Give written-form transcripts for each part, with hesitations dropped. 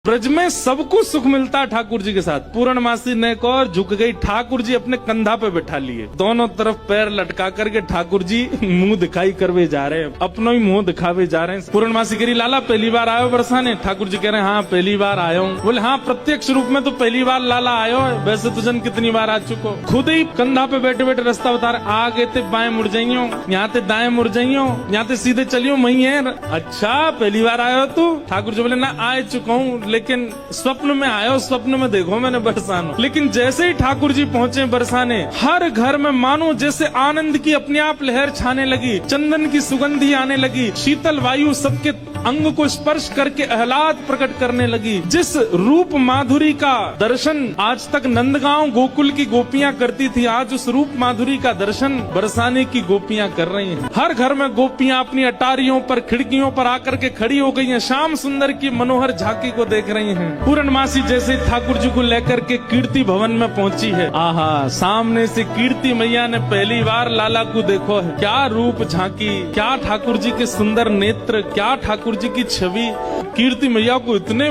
ब्रज में सबको सुख मिलता है ठाकुर जी के साथ। पूर्णमासी ने को झुक गई, ठाकुर जी अपने कंधा पे बैठा लिए, दोनों तरफ पैर लटका करके ठाकुर जी मुंह दिखाई करवे जा रहे हैं, अपनो ही मुंह दिखावे जा रहे हैं। पूर्णमासी कह रही लाला पहली बार आयो बरसाने? ठाकुर जी कह रहे हैं हाँ पहली बार आयो हूँ। बोले हाँ प्रत्यक्ष रूप में तो पहली बार लाला आयो है, वैसे तुझन कितनी बार आ चुको। खुद ही कंधा पे बैठे बैठे रास्ता बता रहे, आगे ते बाएं मुड़ जाइयो, यहाँ ते दाएं मुड़ जाइयो, यहाँ ते सीधे चलियो वही है। अच्छा पहली बार आयो तू? ठाकुर जी बोले ना आ चुका हूँ, लेकिन स्वप्न में आयो, स्वप्न में देखो मैंने बरसानो। लेकिन जैसे ही ठाकुर जी पहुंचे बरसाने, हर घर में मानो जैसे आनंद की अपने आप लहर छाने लगी, चंदन की सुगंधी आने लगी, शीतल वायु सबके अंग को स्पर्श करके आह्लाद प्रकट करने लगी। जिस रूप माधुरी का दर्शन आज तक नंदगांव गोकुल की गोपियां करती थी, आज उस रूप माधुरी का दर्शन बरसाने की गोपियां कर रही हैं। हर घर में गोपियां अपनी अटारियों पर, खिड़कियों पर आकर के खड़ी हो गई हैं, श्याम सुंदर की मनोहर झांकी को देख रही हैं। पूर्णमासी जैसे ठाकुर जी को लेकर के कीर्ति भवन में पहुंची है, आहा सामने से कीर्ति मैया ने पहली बार लाला को देखो है। क्या रूप झांकी, क्या ठाकुर जी के सुंदर नेत्र, क्या ठाकुर जी की छवि। कीर्ति मैया को इतने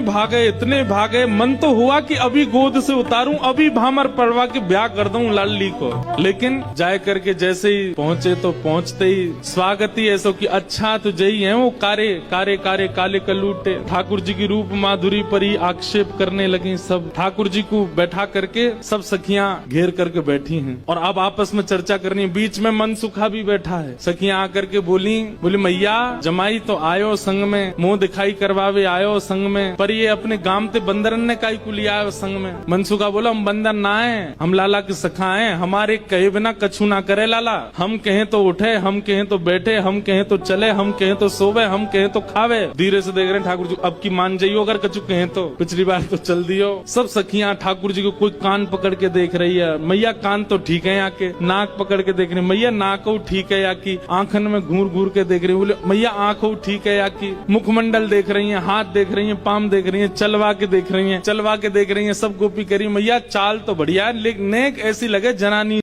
भागे, मन तो हुआ कि अभी गोद से उतारूं, अभी भामर पड़वा के ब्याह कर दूं लाली को। लेकिन जाए करके जैसे ही पहुंचे तो पहुंचते ही स्वागत ही ऐसा कि अच्छा तो जई है वो कारे कारे कारे काले कलूटे। ठाकुर जी की रूप माधुरी पर ही आक्षेप करने लगी सब। ठाकुर जी को बैठा करके सब सखियां घेर करके बैठी हैं और अब आपस में चर्चा करनी है। बीच में मनसुखा भी बैठा है। सखियां आकर के बोली मैया जमाई तो आयो संग में, मुंह दिखाई करवावे आयो संग में, पर ये अपने गांव ते बंदरन ने काई को लिया आयो संग में। मनसुखा बोला हम बंदर ना है, हम लाला की सखा हैं, हमारे कहे बिना कछु ना करे लाला। हम कहें तो उठे, हम कहें तो बैठे, हम कहें तो चले, हम कहें तो सोवे, हम कहें तो खावे। धीरे से देख रहे हैं ठाकुर जी, अब की मान जाइयो अगर कछु कहें तो, पिछली बार तो चल दियो। सब सखियां ठाकुर जी को कोई कान पकड़ के देख रही है। मैया कान तो ठीक है, आके नाक पकड़ के देख रही है। मैया नाक ठीक है या की, आंखन में घूर घूर के देख रही है। बोले मैया आंख ठीक है या की, मुखमंडल देख रही है, हाथ देख रही है, पाम देख रही है, चलवा के देख रही है, सब गोपी करी मैया चाल तो बढ़िया है, लेकिन नेक ऐसी लगे जनानी।